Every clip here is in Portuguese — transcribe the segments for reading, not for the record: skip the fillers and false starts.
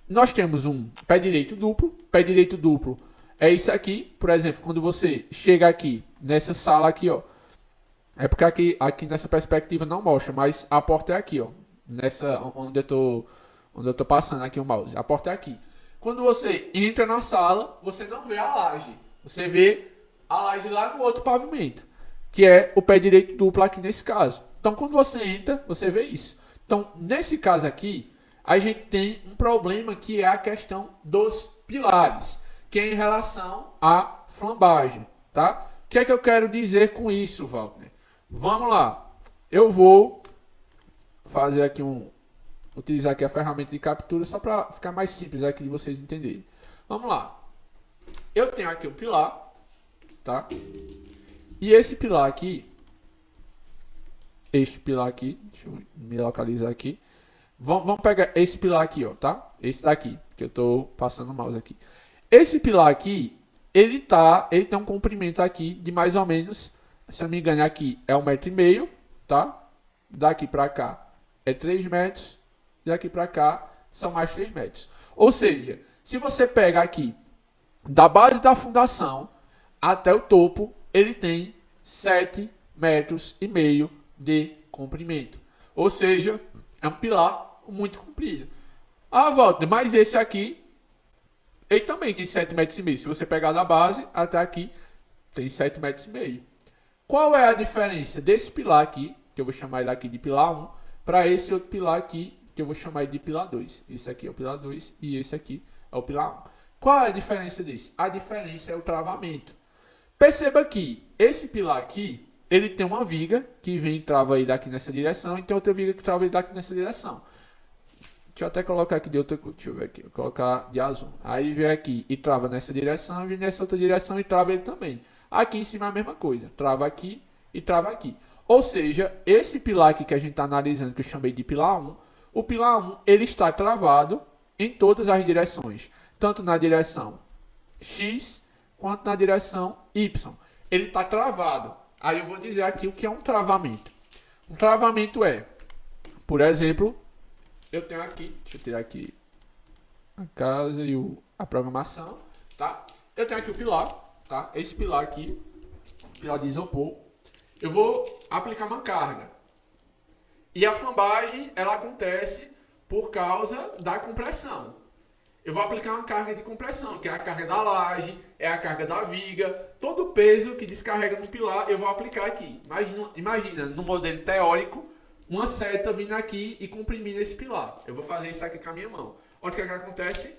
nós temos um pé direito duplo. Pé direito duplo é isso aqui. Por exemplo, quando você chega aqui, nessa sala aqui, ó. É porque aqui nessa perspectiva não mostra, mas a porta é aqui, ó. Nessa, onde eu tô passando aqui o mouse. A porta é aqui. Quando você entra na sala, você não vê a laje. Você vê a laje lá no outro pavimento, que é o pé direito duplo aqui nesse caso. Então, quando você entra, você vê isso. Então, nesse caso aqui, a gente tem um problema que é a questão dos pilares, que é em relação à flambagem, tá? O que é que eu quero dizer com isso, Wagner? Vamos lá. Eu vou fazer aqui utilizar aqui a ferramenta de captura só para ficar mais simples aqui de vocês entenderem. Vamos lá. Eu tenho aqui um pilar, tá? E esse pilar aqui, deixa eu me localizar aqui. Vamos pegar esse pilar aqui, ó, tá? Esse daqui, que eu tô passando o mouse aqui. Esse pilar aqui, ele tem um comprimento aqui de mais ou menos, se eu não me engano aqui é 1,5 m, tá? Daqui para cá é 3 metros, daqui para cá são mais 3 metros. Ou seja, se você pega aqui da base da fundação até o topo, ele tem 7,5 metros de comprimento. Ou seja, é um pilar muito comprido. Ah, Walter, mas esse aqui, ele também tem 7,5 metros. Se você pegar da base até aqui, tem 7,5 metros. Qual é a diferença desse pilar aqui, que eu vou chamar ele aqui de pilar 1, para esse outro pilar aqui, que eu vou chamar ele de pilar 2. Esse aqui é o pilar 2 e esse aqui é o pilar 1. Qual é a diferença desse? A diferença é o travamento. Perceba que esse pilar aqui, ele tem uma viga que vem e trava ele aqui nessa direção e tem outra viga que trava ele daqui nessa direção. Deixa eu até colocar aqui de outra cor. Deixa eu ver aqui. Vou colocar de azul. Aí vem aqui e trava nessa direção, e vem nessa outra direção e trava ele também. Aqui em cima é a mesma coisa. Trava aqui e trava aqui. Ou seja, esse pilar aqui que a gente está analisando, que eu chamei de pilar 1, o pilar 1 ele está travado em todas as direções. Tanto na direção X quanto na direção Y. Ele está travado. Aí eu vou dizer aqui o que é um travamento. Um travamento é, por exemplo, eu tenho aqui, deixa eu tirar aqui a casa e a programação, tá? Eu tenho aqui o pilar, tá? Esse pilar aqui, pilar de isopor. Eu vou aplicar uma carga. E a flambagem, ela acontece por causa da compressão. Eu vou aplicar uma carga de compressão, que é a carga da laje, é a carga da viga. Todo o peso que descarrega no pilar, eu vou aplicar aqui. Imagina no modelo teórico, uma seta vindo aqui e comprimindo esse pilar. Eu vou fazer isso aqui com a minha mão. Olha o que acontece.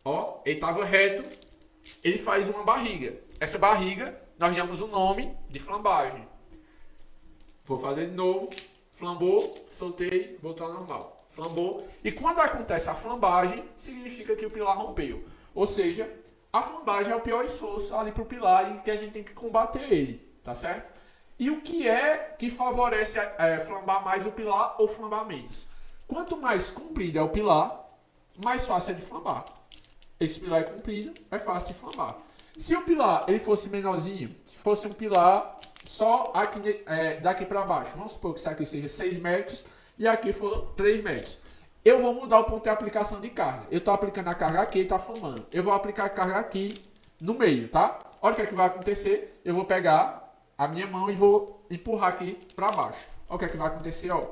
Ó, ele estava reto, ele faz uma barriga. Essa barriga, nós damos o nome de flambagem. Vou fazer de novo. Flambou, soltei, voltou ao normal. Flambou. E quando acontece a flambagem, significa que o pilar rompeu. Ou seja, a flambagem é o pior esforço ali para o pilar e que a gente tem que combater ele, tá certo? E o que é que favorece flambar mais o pilar ou flambar menos? Quanto mais comprido é o pilar, mais fácil é de flambar. Esse pilar é comprido, é fácil de flambar. Se o pilar ele fosse menorzinho, se fosse um pilar só aqui, daqui para baixo, vamos supor que isso aqui seja 6 metros e aqui for 3 metros. Eu vou mudar o ponto de aplicação de carga. Eu estou aplicando a carga aqui e está flamando. Eu vou aplicar a carga aqui no meio, tá? Olha o que é que vai acontecer. Eu vou pegar a minha mão e vou empurrar aqui para baixo. Olha o que é que vai acontecer, ó.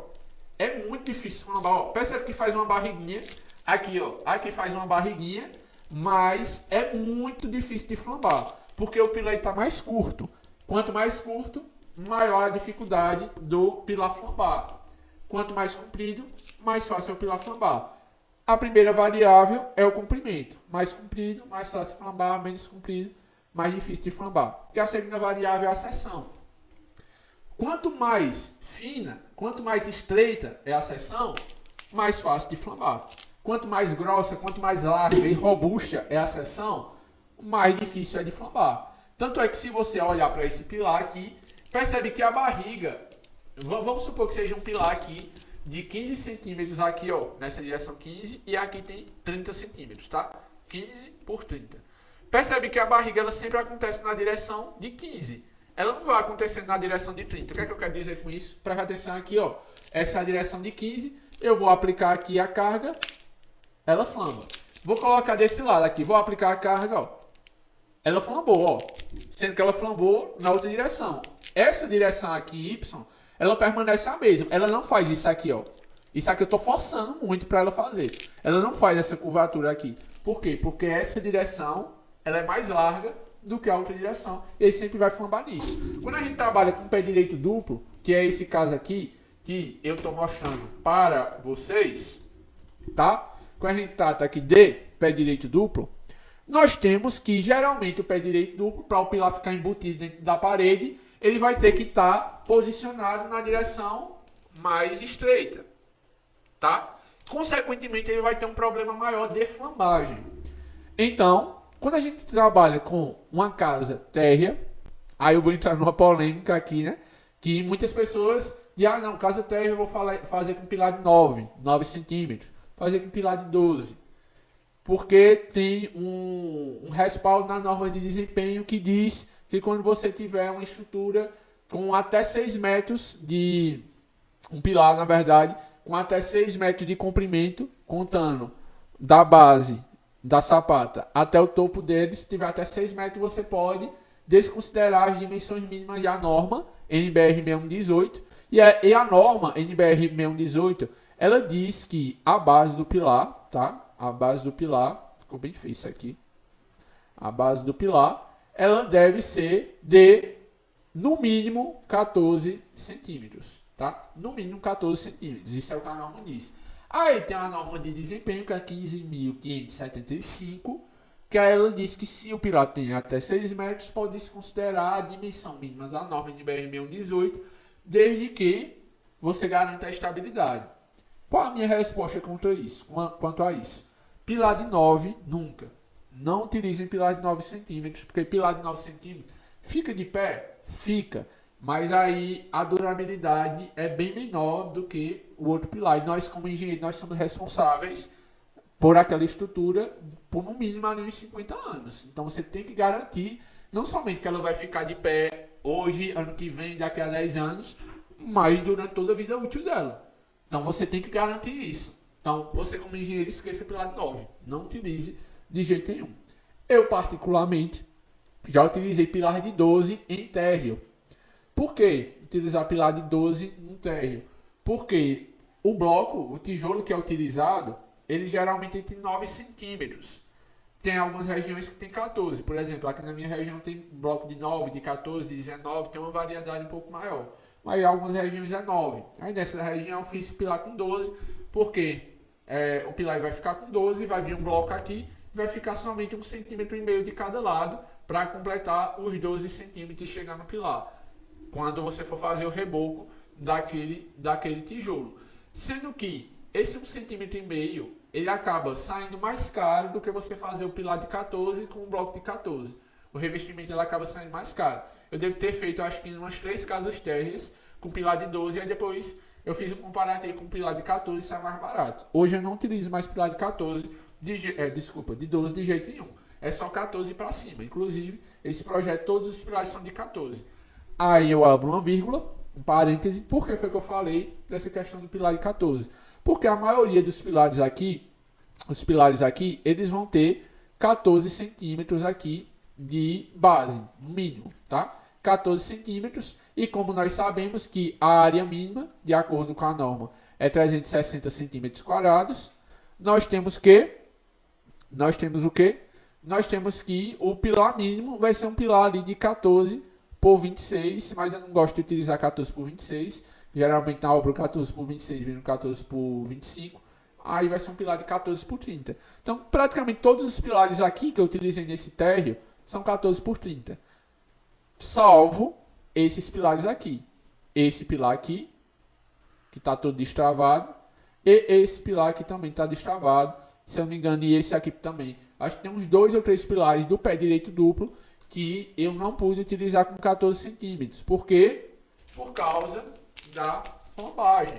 É muito difícil flambar, ó. Percebe que faz uma barriguinha. Aqui, ó. Aqui faz uma barriguinha. Mas é muito difícil de flambar. Porque o pilar está mais curto. Quanto mais curto, maior a dificuldade do pilar flambar. Quanto mais comprido, mais fácil é o pilar flambar. A primeira variável é o comprimento. Mais comprido, mais fácil de flambar. Menos comprido, mais difícil de flambar. E a segunda variável é a seção. Quanto mais fina, quanto mais estreita é a seção, mais fácil de flambar. Quanto mais grossa, quanto mais larga e robusta é a seção, mais difícil é de flambar. Tanto é que se você olhar para esse pilar aqui, percebe que a barriga, vamos supor que seja um pilar aqui de 15 centímetros aqui, ó, nessa direção 15, e aqui tem 30 centímetros, tá? 15 por 30. Percebe que a barriga ela sempre acontece na direção de 15. Ela não vai acontecer na direção de 30. O que é que eu quero dizer com isso? Presta atenção aqui, ó. Essa é a direção de 15. Eu vou aplicar aqui a carga. ela flamba. Vou colocar desse lado aqui, vou aplicar a carga, ó. Ela flambou, ó. Sendo que ela flambou na outra direção. Essa direção aqui, Y, ela permanece a mesma. Ela não faz isso aqui, ó. Isso aqui eu tô forçando muito para ela fazer. Ela não faz essa curvatura aqui. Por quê? Porque essa direção, ela é mais larga do que a outra direção. E ele sempre vai flambar nisso. Quando a gente trabalha com pé direito duplo, que é esse caso aqui, que eu tô mostrando para vocês, tá? Quando a gente trata aqui de pé direito duplo, nós temos que, geralmente, o pé direito duplo, para o pilar ficar embutido dentro da parede, ele vai ter que estar posicionado na direção mais estreita, tá? Consequentemente, ele vai ter um problema maior de flambagem. Então, quando a gente trabalha com uma casa térrea, aí eu vou entrar numa polêmica aqui, né? Que muitas pessoas dizem, ah não, casa térrea eu vou fazer com pilar de 9 centímetros, fazer com pilar de 12. Porque tem um respaldo na norma de desempenho que diz que quando você tiver uma estrutura com até 6 metros de... um pilar, na verdade, com até 6 metros de comprimento, contando da base da sapata até o topo dele, se tiver até 6 metros, você pode desconsiderar as dimensões mínimas da norma NBR 6118. E a norma NBR 6118, ela diz que a base do pilar, tá? A base do pilar, ficou bem feio isso aqui. A base do pilar, ela deve ser de, no mínimo, 14 centímetros, tá? No mínimo 14 centímetros, isso é o que a norma diz. Aí tem a norma de desempenho, que é 15.575, que ela diz que se o pilar tem até 6 metros, pode-se considerar a dimensão mínima da norma NBR 6118, desde que você garanta a estabilidade. Qual a minha resposta quanto a isso? Pilar de 9, nunca. Não utilizem pilar de 9 centímetros, porque pilar de 9 centímetros fica de pé? Fica. Mas aí a durabilidade é bem menor do que o outro pilar. E nós, como engenheiros, nós somos responsáveis por aquela estrutura por no mínimo ali uns 50 anos. Então você tem que garantir, não somente que ela vai ficar de pé hoje, ano que vem, daqui a 10 anos, mas durante toda a vida útil dela. Então você tem que garantir isso. Então você, como engenheiro, esqueça o pilar de 9. Não utilize de jeito nenhum. Eu, particularmente, já utilizei pilar de 12 em térreo. Por que utilizar pilar de 12 no térreo? Porque o bloco, o tijolo que é utilizado, ele geralmente tem 9 centímetros. Tem algumas regiões que tem 14. Por exemplo, aqui na minha região tem bloco de 9, de 14, de 19, tem uma variedade um pouco maior. Mas em algumas regiões é 9. Aí nessa região eu fiz pilar com 12, porque o pilar vai ficar com 12, vai vir um bloco aqui, vai ficar somente 1,5 centímetro de cada lado, para completar os 12 centímetros e chegar no pilar, quando você for fazer o reboco daquele tijolo. Sendo que esse 1,5 centímetro, ele acaba saindo mais caro do que você fazer o pilar de 14 com um bloco de 14. O revestimento ele acaba saindo mais caro. Eu devo ter feito, acho que, umas 3 casas térreas com pilar de 12, e aí depois eu fiz um comparativo com pilar de 14 e saiu mais barato. Hoje eu não utilizo mais pilar de 14, de 12 de jeito nenhum. É só 14 para cima. Inclusive, esse projeto, todos os pilares são de 14. Aí eu abro uma vírgula, um parêntese. Por que foi que eu falei dessa questão do pilar de 14? Porque a maioria dos pilares aqui, eles vão ter 14 centímetros aqui de base, no mínimo, tá? 14 centímetros. E como nós sabemos que a área mínima, de acordo com a norma, é 360 centímetros quadrados, nós temos o quê? Nós temos que o pilar mínimo vai ser um pilar ali de 14 por 26, mas eu não gosto de utilizar 14 por 26. Geralmente na obra 14 por 26 vem no 14 por 25. Aí vai ser um pilar de 14 por 30. Então, praticamente todos os pilares aqui que eu utilizei nesse térreo são 14 por 30. Salvo esses pilares aqui. Esse pilar aqui, que está todo destravado. E esse pilar aqui também está destravado. Se eu não me engano, e esse aqui também. Acho que tem uns 2 ou 3 pilares do pé direito duplo que eu não pude utilizar com 14 centímetros. Por quê? Por causa da flambagem.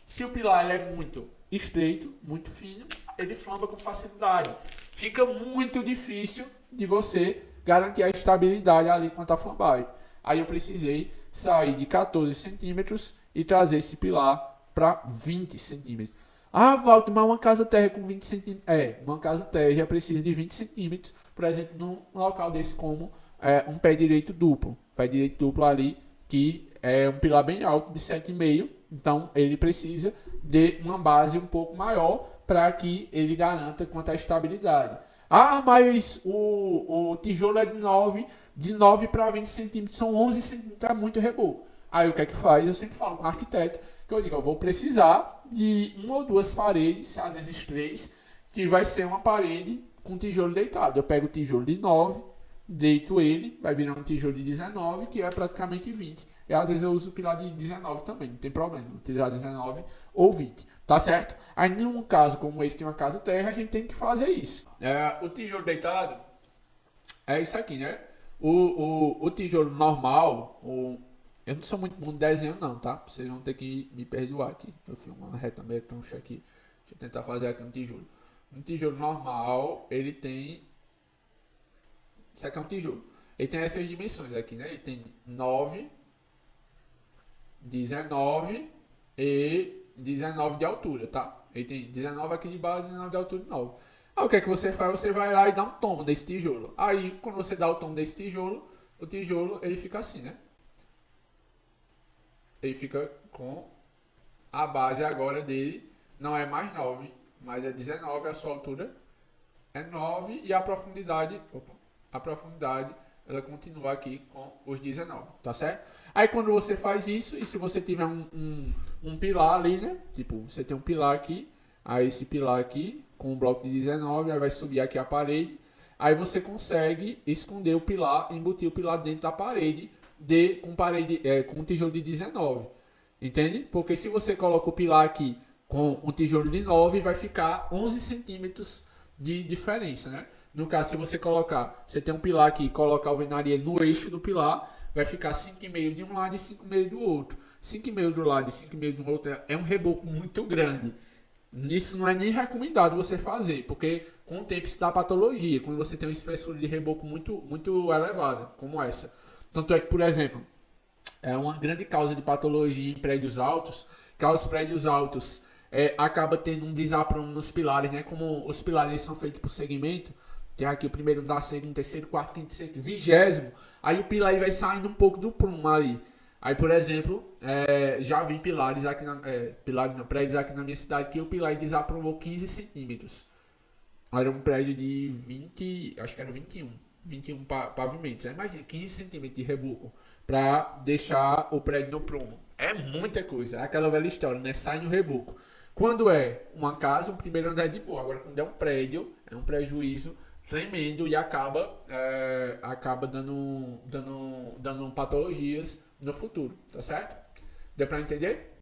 Se o pilar ele é muito estreito, muito fino, ele flamba com facilidade. Fica muito difícil de você garantir a estabilidade ali quanto à flambagem. Aí eu precisei sair de 14 centímetros e trazer esse pilar para 20 centímetros. Ah, Walter, mas uma casa térrea com 20 centímetros. Uma casa térrea precisa de 20 centímetros, por exemplo, num local desse como um pé direito duplo. Pé direito duplo ali, que é um pilar bem alto, de 7,5. Então, ele precisa de uma base um pouco maior para que ele garanta quanto à estabilidade. Ah, mas o tijolo é de 9 para 20 centímetros, são 11 centímetros, é muito reboco. Aí o que é que faz? Eu sempre falo com o arquiteto, que eu digo, eu vou precisar de uma ou duas paredes, às vezes três, que vai ser uma parede com tijolo deitado. Eu pego o tijolo de 9, deito ele, vai virar um tijolo de 19, que é praticamente 20. E às vezes eu uso o pilar de 19 também, não tem problema, pilar de 19 ou 20, tá certo? Aí num caso como esse de uma casa terra, a gente tem que fazer isso. O tijolo deitado é isso aqui, né? O tijolo normal, eu não sou muito bom de desenho não, tá? Vocês vão ter que me perdoar aqui. Eu fiz uma reta meio troncha aqui. Deixa eu tentar fazer aqui um tijolo. Um tijolo normal, ele tem... Isso aqui é um tijolo. Ele tem essas dimensões aqui, né? Ele tem 9, 19 e 19 de altura, tá? Ele tem 19 aqui de base e 19 de altura de 9. Aí o que é que você faz? Você vai lá e dá um tombo nesse tijolo. Aí, quando você dá o tombo desse tijolo, o tijolo ele fica assim, né? Ele fica com a base agora dele, não é mais 9, mas é 19, a sua altura é 9 e a profundidade ela continua aqui com os 19, tá certo? Aí quando você faz isso, e se você tiver um pilar ali, né? Tipo, você tem um pilar aqui, aí esse pilar aqui, com um bloco de 19, aí vai subir aqui a parede, aí você consegue esconder o pilar, embutir o pilar dentro da parede, com um tijolo de 19. Entende? Porque se você coloca o pilar aqui com um tijolo de 9, vai ficar 11 centímetros de diferença, né? No caso, se você você tem um pilar aqui e colocar a alvenaria no eixo do pilar, vai ficar 5,5 de um lado e 5,5 do outro. 5,5 do lado e 5,5 do outro é um reboco muito grande. Isso não é nem recomendado você fazer, porque com o tempo isso dá patologia, quando você tem uma espessura de reboco muito elevada, como essa. Tanto é que, por exemplo, é uma grande causa de patologia em prédios altos, que os prédios altos acaba tendo um desaprumo nos pilares, né? Como os pilares são feitos por segmento, tem aqui o primeiro andar, segundo, terceiro, quarto, quinto, sexto, 20º, aí o pilar vai saindo um pouco do prumo ali. Aí, por exemplo, já vi pilares aqui prédios aqui na minha cidade que o pilar desaprumou 15 centímetros. Era um prédio de 20, acho que era 21 pavimentos. Aí imagina, 15 centímetros de reboco para deixar o prédio no prumo. É muita coisa, é aquela velha história, né? Sai no reboco. Quando é uma casa, o primeiro andar é de boa. Agora, quando é um prédio, é um prejuízo tremendo e acaba dando patologias no futuro, tá certo? Deu para entender?